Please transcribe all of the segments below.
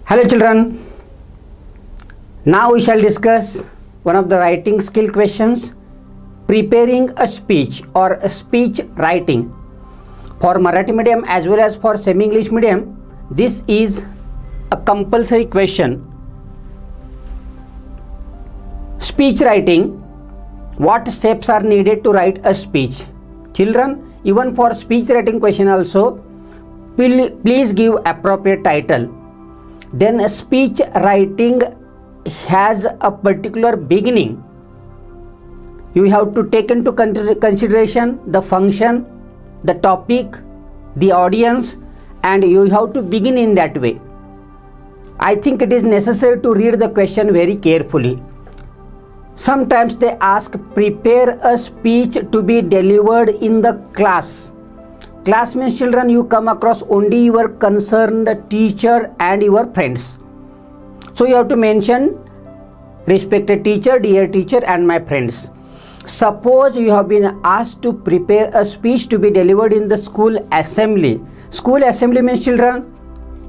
Hello children, now we shall discuss one of the writing skill questions, preparing a speech or a speech writing. For Marathi medium as well as for semi-English medium, this is a compulsory question. Speech writing, what steps are needed to write a speech? Children, even for speech writing question also, please give appropriate title. Then a speech writing has a particular beginning. You have to take into consideration the function, the topic, the audience, and you have to begin in that way. I think it is necessary to read the question very carefully. Sometimes they ask, prepare a speech to be delivered in the class. Class means children, you come across only your concerned teacher and your friends. So you have to mention respected teacher, dear teacher and my friends. Suppose you have been asked to prepare a speech to be delivered in the school assembly. School assembly means children,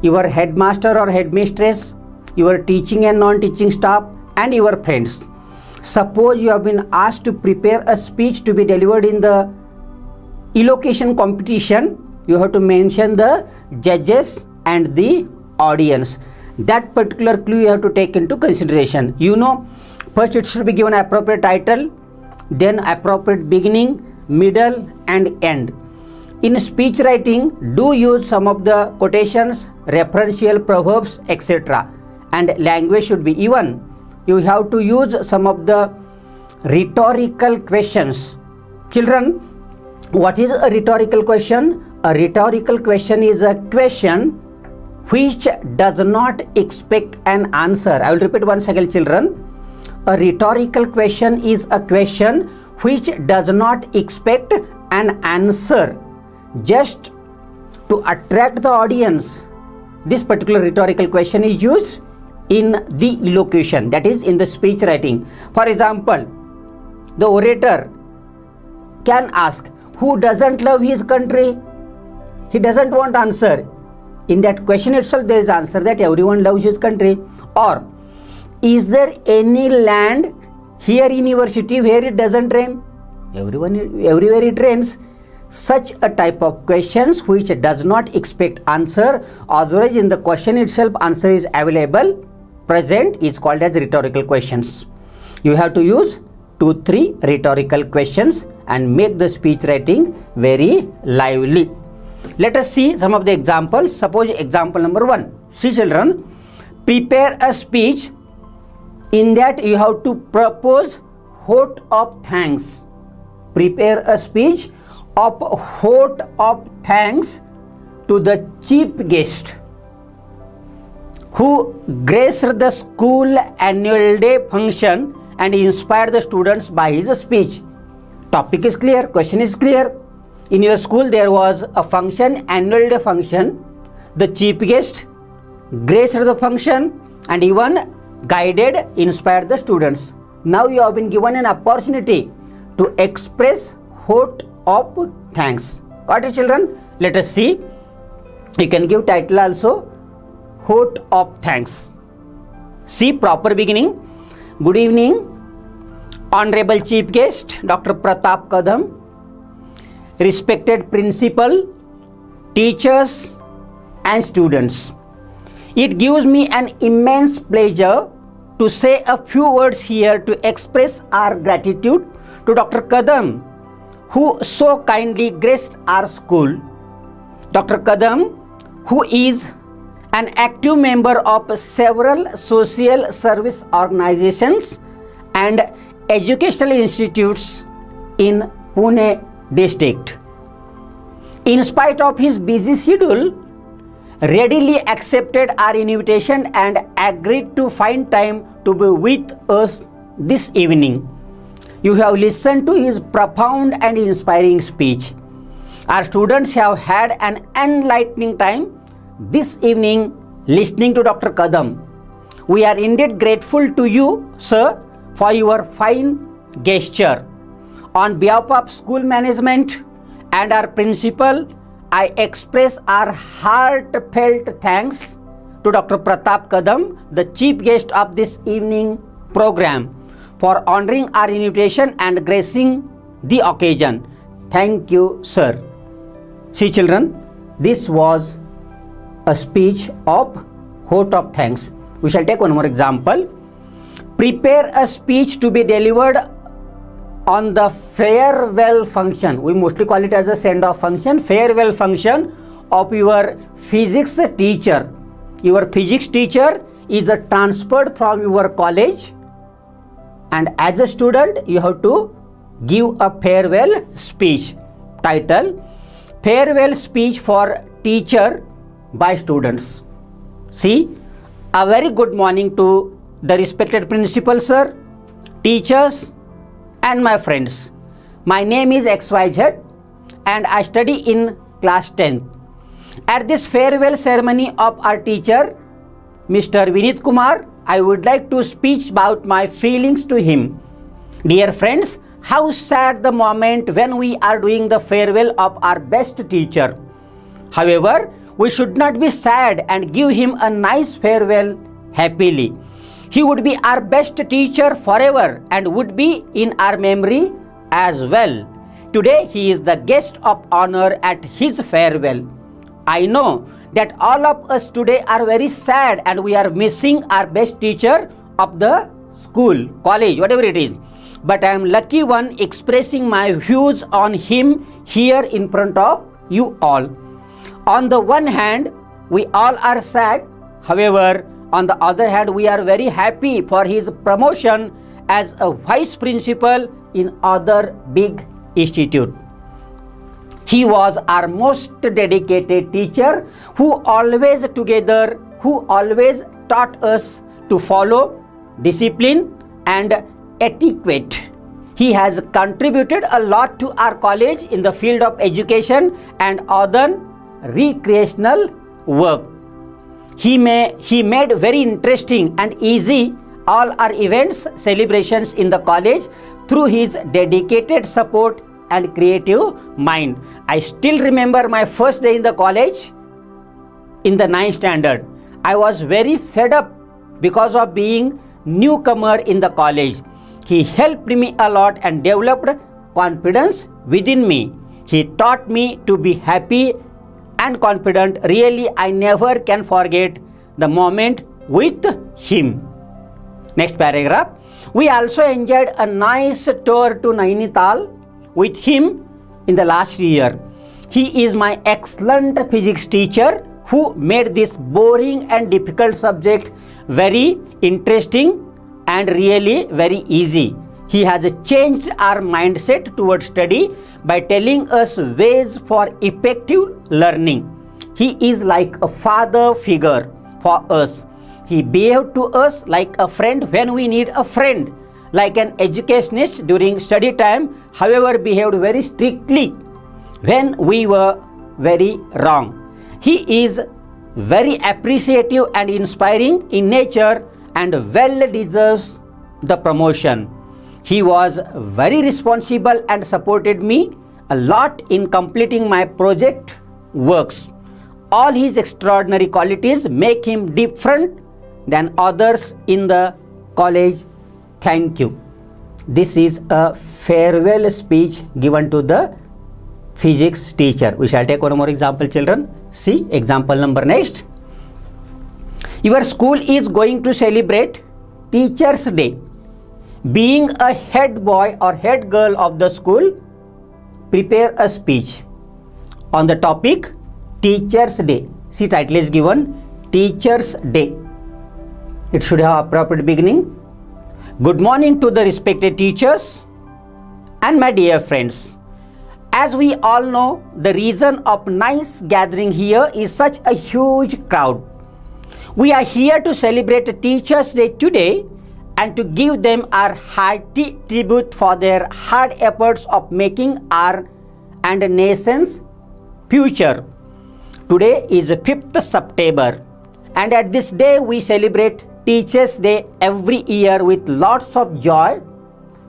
your headmaster or headmistress, your teaching and non-teaching staff and your friends. Suppose you have been asked to prepare a speech to be delivered in the elocution competition, you have to mention the judges and the audience. That particular clue you have to take into consideration. You know, first it should be given appropriate title, then appropriate beginning, middle and end. In speech writing, do use some of the quotations, referential proverbs, etc. And language should be even. You have to use some of the rhetorical questions. Children, what is a rhetorical question? A rhetorical question is a question which does not expect an answer. I will repeat once again, children. A rhetorical question is a question which does not expect an answer. Just to attract the audience, this particular rhetorical question is used in the elocution, that is in the speech writing. For example, the orator can ask, who doesn't love his country? He doesn't want answer. In that question itself there is answer that everyone loves his country. Or, is there any land here in your city where it doesn't rain? Everywhere it rains. Such a type of questions which does not expect answer, otherwise in the question itself answer is available, present, is called as rhetorical questions. You have to use 2-3 rhetorical questions and make the speech writing very lively. Let us see some of the examples. Suppose example number 1. See children, prepare a speech. In that you have to propose vote of thanks. Prepare a speech of vote of thanks to the chief guest who graced the school annual day function and inspired the students by his speech. Topic is clear, question is clear. In your school there was a function, annual day function. The chief guest graced the function and even guided, inspired the students. Now you have been given an opportunity to express vote of thanks. Got it children? Let us see. You can give title also, vote of thanks. See proper beginning. Good evening, Honorable Chief Guest, Dr. Pratap Kadam, respected principal, teachers and students. It gives me an immense pleasure to say a few words here to express our gratitude to Dr. Kadam, who so kindly graced our school. Dr. Kadam, who is an active member of several social service organizations and educational institutes in Pune district. In spite of his busy schedule, readily accepted our invitation and agreed to find time to be with us this evening. You have listened to his profound and inspiring speech. Our students have had an enlightening time this evening listening to Dr. Kadam. We are indeed grateful to you, sir, for your fine gesture. On behalf of school management and our principal, I express our heartfelt thanks to Dr. Pratap Kadam, the chief guest of this evening program, for honoring our invitation and gracing the occasion. Thank you, sir. See children, this was a speech of vote of thanks. We shall take one more example. Prepare a speech to be delivered on the farewell function. We mostly call it as a send-off function. Farewell function of your physics teacher. Your physics teacher is transferred from your college, and as a student you have to give a farewell speech. Title: Farewell Speech for Teacher by Students. See, a very good morning to the respected principal sir, teachers and my friends. My name is XYZ and I study in class 10th. At this farewell ceremony of our teacher, Mr. Vinit Kumar, I would like to speak about my feelings to him. Dear friends, how sad the moment when we are doing the farewell of our best teacher. However, we should not be sad and give him a nice farewell happily. He would be our best teacher forever and would be in our memory as well. Today he is the guest of honor at his farewell. I know that all of us today are very sad and we are missing our best teacher of the school, college, whatever it is. But I am lucky one expressing my views on him here in front of you all. On the one hand, we all are sad. However, on the other hand, we are very happy for his promotion as a vice principal in other big institute. He was our most dedicated teacher who always taught us to follow discipline and etiquette. He has contributed a lot to our college in the field of education and other recreational work. He made very interesting and easy all our events, celebrations in the college through his dedicated support and creative mind. I still remember my first day in the college in the 9th standard. I was very fed up because of being newcomer in the college. He helped me a lot and developed confidence within me. He taught me to be happy and confident. Really, I never can forget the moment with him. Next paragraph. We also enjoyed a nice tour to Nainital with him in the last year. He is my excellent physics teacher who made this boring and difficult subject very interesting and really very easy. He has changed our mindset towards study by telling us ways for effective learning. He is like a father figure for us. He behaved to us like a friend when we need a friend, like an educationist during study time, however behaved very strictly when we were very wrong. He is very appreciative and inspiring in nature and well deserves the promotion. He was very responsible and supported me a lot in completing my project works. All his extraordinary qualities make him different than others in the college. Thank you. This is a farewell speech given to the physics teacher. We shall take one more example, children. See example number next. Your school is going to celebrate Teachers' Day. Being a head boy or head girl of the school, prepare a speech on the topic Teachers' Day. See, title is given Teachers' Day. It should have appropriate beginning. Good morning to the respected teachers and my dear friends. As we all know, the reason of nice gathering here is such a huge crowd. We are here to celebrate Teachers' Day today and to give them our hearty tribute for their hard efforts of making our and nation's future. Today is 5th September and at this day we celebrate Teachers' Day every year with lots of joy,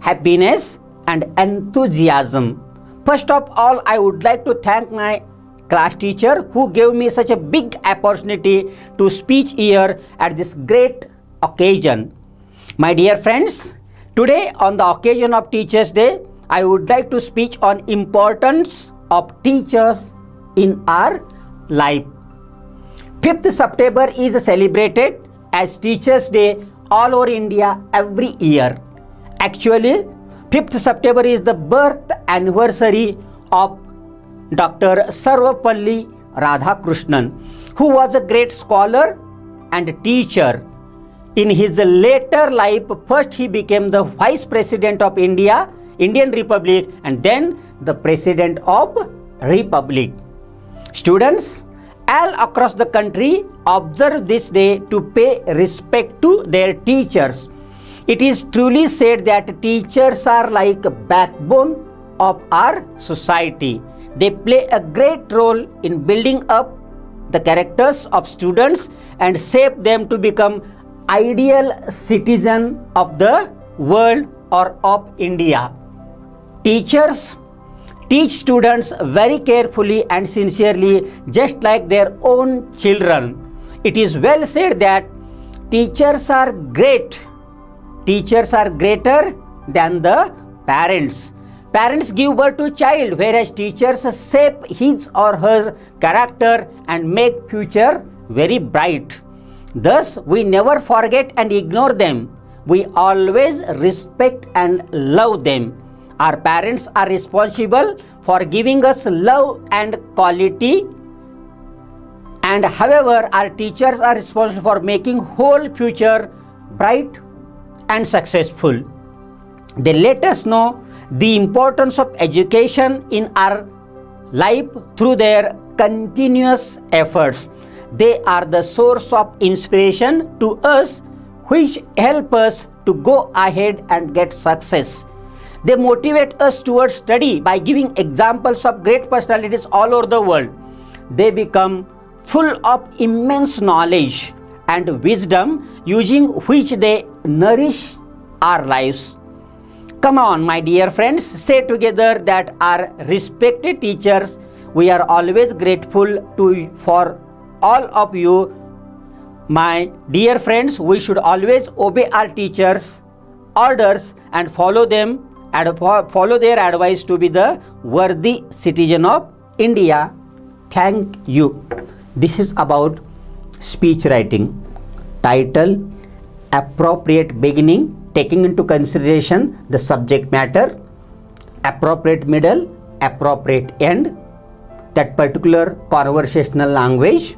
happiness and enthusiasm. First of all, I would like to thank my class teacher who gave me such a big opportunity to speak here at this great occasion. My dear friends, today on the occasion of Teachers' Day, I would like to speak on importance of teachers in our life. 5th September is celebrated as Teachers' Day all over India every year. Actually, 5th September is the birth anniversary of Dr. Sarvapalli Radhakrishnan, who was a great scholar and teacher. In his later life, first he became the Vice President of Indian Republic, and then the President of Republic. Students all across the country observe this day to pay respect to their teachers. It is truly said that teachers are like a backbone of our society. They play a great role in building up the characters of students and shape them to become ideal citizens of the world or of India. Teachers teach students very carefully and sincerely, just like their own children. It is well said that teachers are great. Teachers are greater than the parents. Parents give birth to child, whereas teachers shape his or her character and make future very bright. Thus, we never forget and ignore them. We always respect and love them. Our parents are responsible for giving us love and quality, and however, our teachers are responsible for making whole future bright and successful. They let us know the importance of education in our life through their continuous efforts. They are the source of inspiration to us, which help us to go ahead and get success. They motivate us towards study by giving examples of great personalities all over the world. They become full of immense knowledge and wisdom, using which they nourish our lives. Come on, my dear friends, say together that our respected teachers, we are always grateful for all of you. My dear friends, we should always obey our teachers' orders and follow them and follow their advice to be the worthy citizen of India. Thank you. This is about speech writing. Title: appropriate beginning, taking into consideration the subject matter, appropriate middle, appropriate end, that particular conversational language,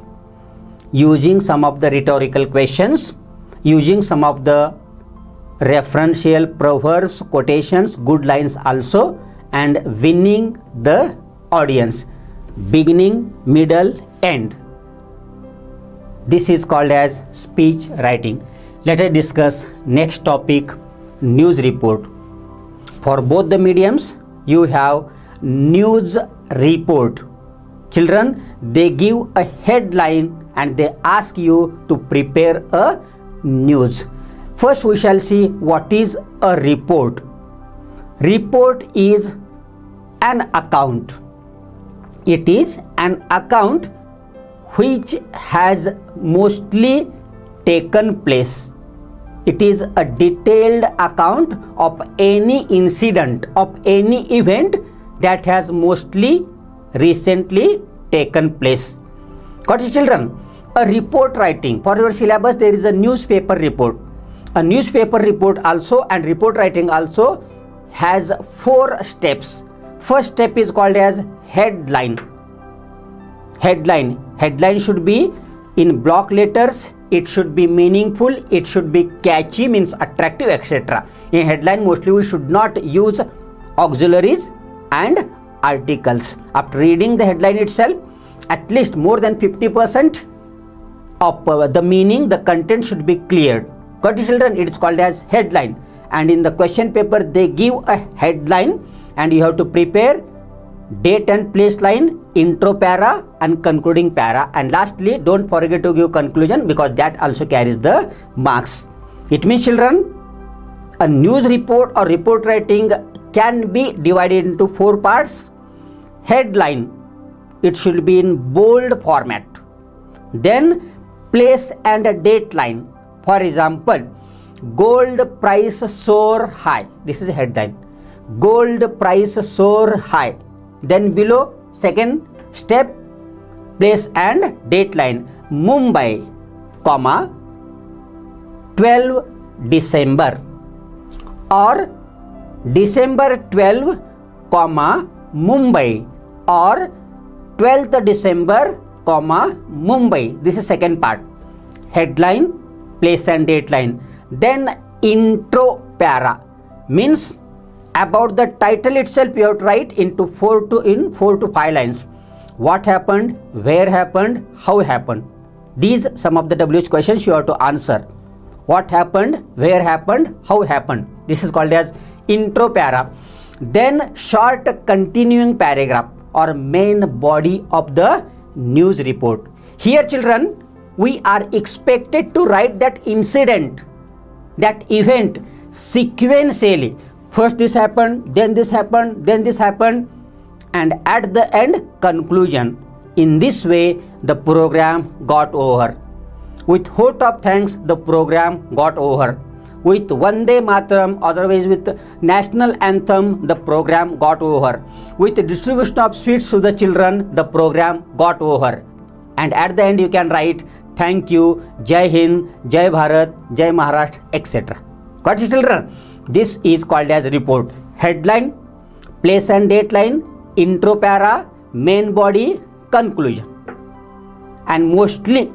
using some of the rhetorical questions, using some of the referential proverbs, quotations, good lines also, and winning the audience. Beginning, middle, end. This is called as speech writing. Let us discuss next topic, news report. For both the mediums, you have news report. Children, they give a headline and they ask you to prepare a news. First, we shall see what is a report. Report is an account. It is an account which has mostly taken place. It is a detailed account of any incident, of any event that has mostly recently taken place. Got it, children? A report writing. For your syllabus, there is a newspaper report. A newspaper report also and report writing also has 4 steps. First step is called as headline. Headline should be in block letters. It should be meaningful. It should be catchy, means attractive, etc. In headline, mostly we should not use auxiliaries and articles. After reading the headline itself, at least more than 50% of the meaning, the content should be cleared. Got it, children? It is called as headline. And in the question paper, they give a headline and you have to prepare date and place line, intro para and concluding para, and lastly don't forget to give conclusion, because that also carries the marks. It means, children, a news report or report writing can be divided into 4 parts. Headline, it should be in bold format. Then place and a date line. For example, gold price soar high. This is a headline. Gold price soar high. Then below, second step, place and date line. Mumbai, comma, 12 December, or December 12, comma, Mumbai, or 12th December, comma, Mumbai. This is second part. Headline, place and date line. Then intro para means about the title itself you have to write into 4 to 5 lines. What happened, where happened, how happened. These some of the WH questions you have to answer. What happened, where happened, how happened. This is called as intro para. Then short continuing paragraph or main body of the news report. Here children, we are expected to write that incident, that event sequentially. First this happened, then this happened, then this happened, and at the end conclusion. In this way the program got over. With vote of thanks the program got over. With Vande Mataram, otherwise with national anthem, the program got over. With the distribution of sweets to the children, the program got over. And at the end you can write thank you, Jai Hind, Jai Bharat, Jai Maharashtra, etc. Got it children? This is called as report. Headline, place and date line, intro para, main body, conclusion. And mostly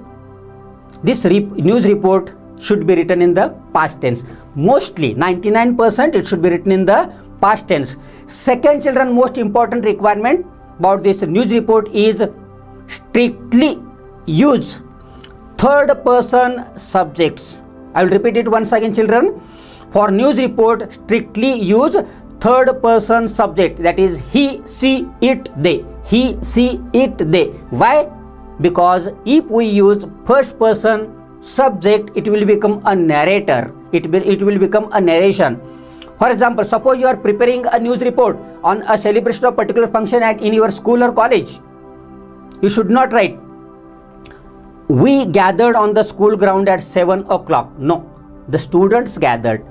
this news report should be written in the past tense. Mostly 99% it should be written in the past tense. Second children, most important requirement about this news report is strictly use third person subjects. I will repeat it once again children. For news report, strictly use third person subject, that is he, she, it, they. He, she, it, they. Why? Because if we use first person subject, it will become a narrator. It will become a narration. For example, suppose you are preparing a news report on a celebration of particular function in your school or college. You should not write, we gathered on the school ground at 7 o'clock. No, the students gathered.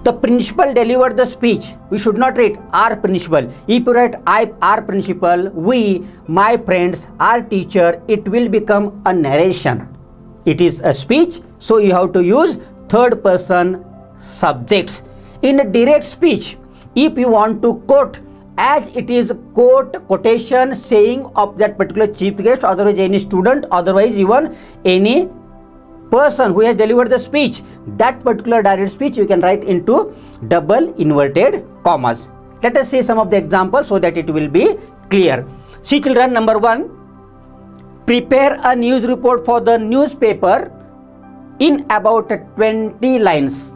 The principal delivered the speech. We should not write our principal. If you write our principal, we, my friends, our teacher, it will become a narration. It is a speech, so you have to use third person subjects. In a direct speech, if you want to quote, as it is quotation saying of that particular chief guest, otherwise any student, otherwise even any person who has delivered the speech, that particular direct speech you can write into double inverted commas. Let us see some of the examples so that it will be clear. See children, number 1, prepare a news report for the newspaper in about 20 lines.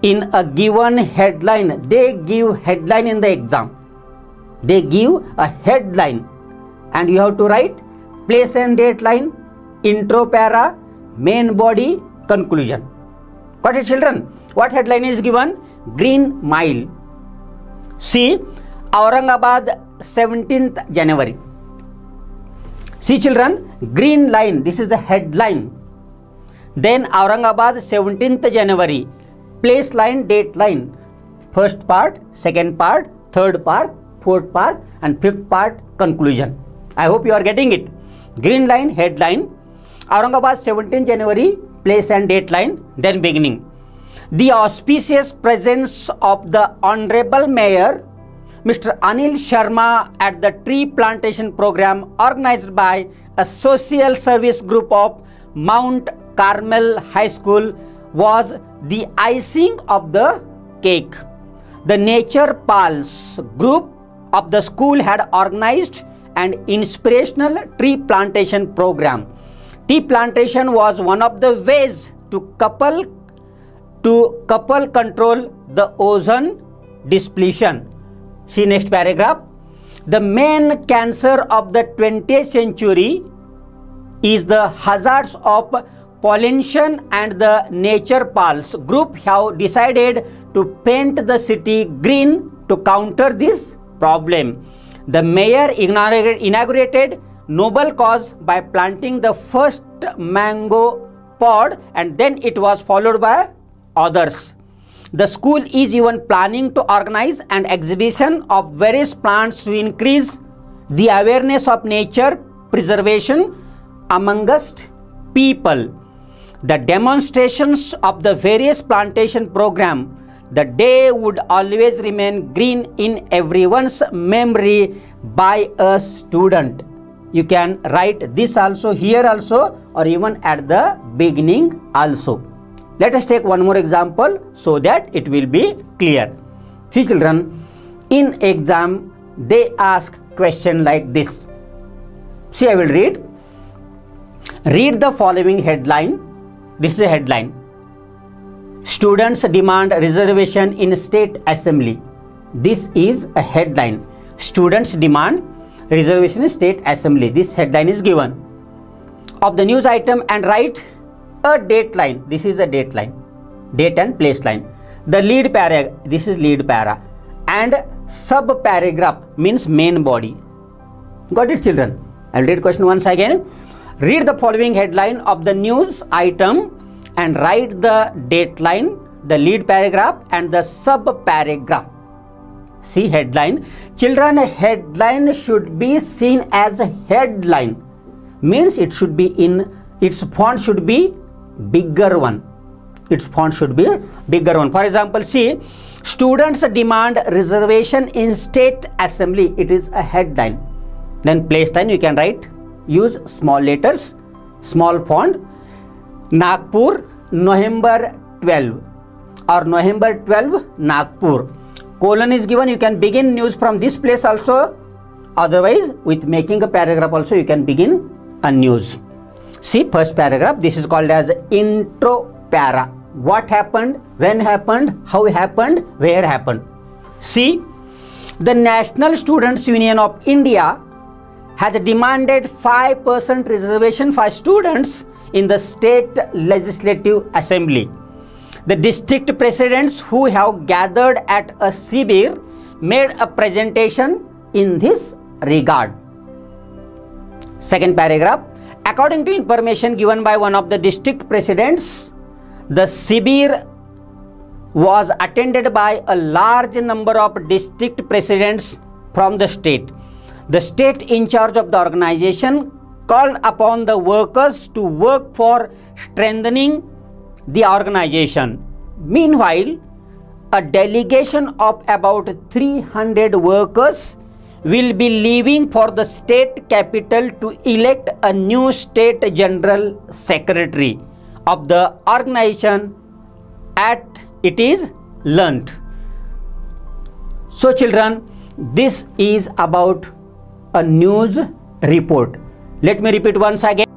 In a given headline, they give headline in the exam. They give a headline and you have to write place and date line, intro para, main body, conclusion. Got it children? What headline is given? Green Mile. See, Aurangabad 17th January. See children, green line, this is the headline. Then Aurangabad 17th January, place line, date line. First part, second part, third part, fourth part and fifth part, conclusion. I hope you are getting it. Green line, headline. Aurangabad 17th January, place and date line, then beginning. The auspicious presence of the Honorable Mayor Mr. Anil Sharma at the tree plantation program organized by a social service group of Mount Carmel High School was the icing of the cake. The Nature Pals group of the school had organized an inspirational tree plantation program. Tree plantation was one of the ways to couple control the ozone depletion. See next paragraph. The main cancer of the 20th century is the hazards of pollution, and the Nature Pals group have decided to paint the city green to counter this problem. The mayor inaugurated noble cause by planting the first mango pod, and then it was followed by others. The school is even planning to organize an exhibition of various plants to increase the awareness of nature preservation amongst people. The demonstrations of the various plantation program, the day would always remain green in everyone's memory by a student. You can write this also here also, or even at the beginning also. Let us take one more example so that it will be clear. See children, in exam they ask question like this. See, I will read. Read the following headline. This is a headline. Students demand reservation in State Assembly. This is a headline. Students demand reservation in State Assembly. This headline is given of the news item, and write a date line. This is a date line, date and place line. The lead para, this is lead para, and sub paragraph means main body. Got it children? I'll read question once again. Read the following headline of the news item and write the date line, the lead paragraph and the sub paragraph. See headline. Children, headline should be seen as a headline. Means it should be in, its font should be bigger one. Its font should be bigger one. For example, see, students demand reservation in State Assembly. It is a headline. Then place line you can write, use small letters, small font. Nagpur, November 12 or November 12, Nagpur. Colon is given. You can begin news from this place also. Otherwise, with making a paragraph also you can begin a news. See first paragraph. This is called as intro para. What happened, when happened, how happened, where happened. See, the National Students Union of India has demanded 5% reservation for students in the State Legislative Assembly. The district presidents who have gathered at a Sibir made a presentation in this regard. Second paragraph. According to information given by one of the district presidents, the Sibir was attended by a large number of district presidents from the state. The state in charge of the organization called upon the workers to work for strengthening the organization. Meanwhile, a delegation of about 300 workers will be leaving for the state capital to elect a new state general secretary of the organization at it is learnt. So children, this is about a news report. Let me repeat once again.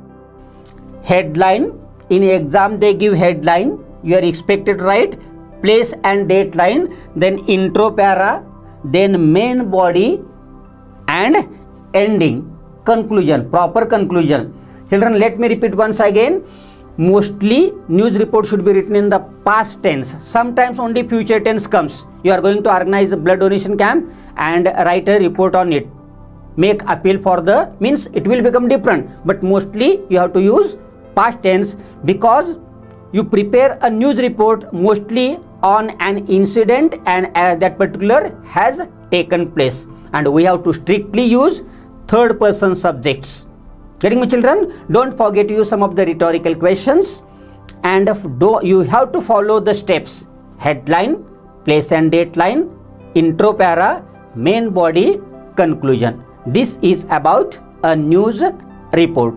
Headline. In exam they give headline. You are expected to write place and date line, then intro para, then main body and ending, conclusion, proper conclusion. Children, let me repeat once again. Mostly news report should be written in the past tense. Sometimes only future tense comes. You are going to organize a blood donation camp and write a report on it. Make appeal for the, means it will become different, but mostly you have to use past tense because you prepare a news report mostly on an incident and that particular has taken place, and we have to strictly use third person subjects. Getting me children? Don't forget to use some of the rhetorical questions, and you have to follow the steps: headline, place and date line, intro para, main body, conclusion. This is about a news report.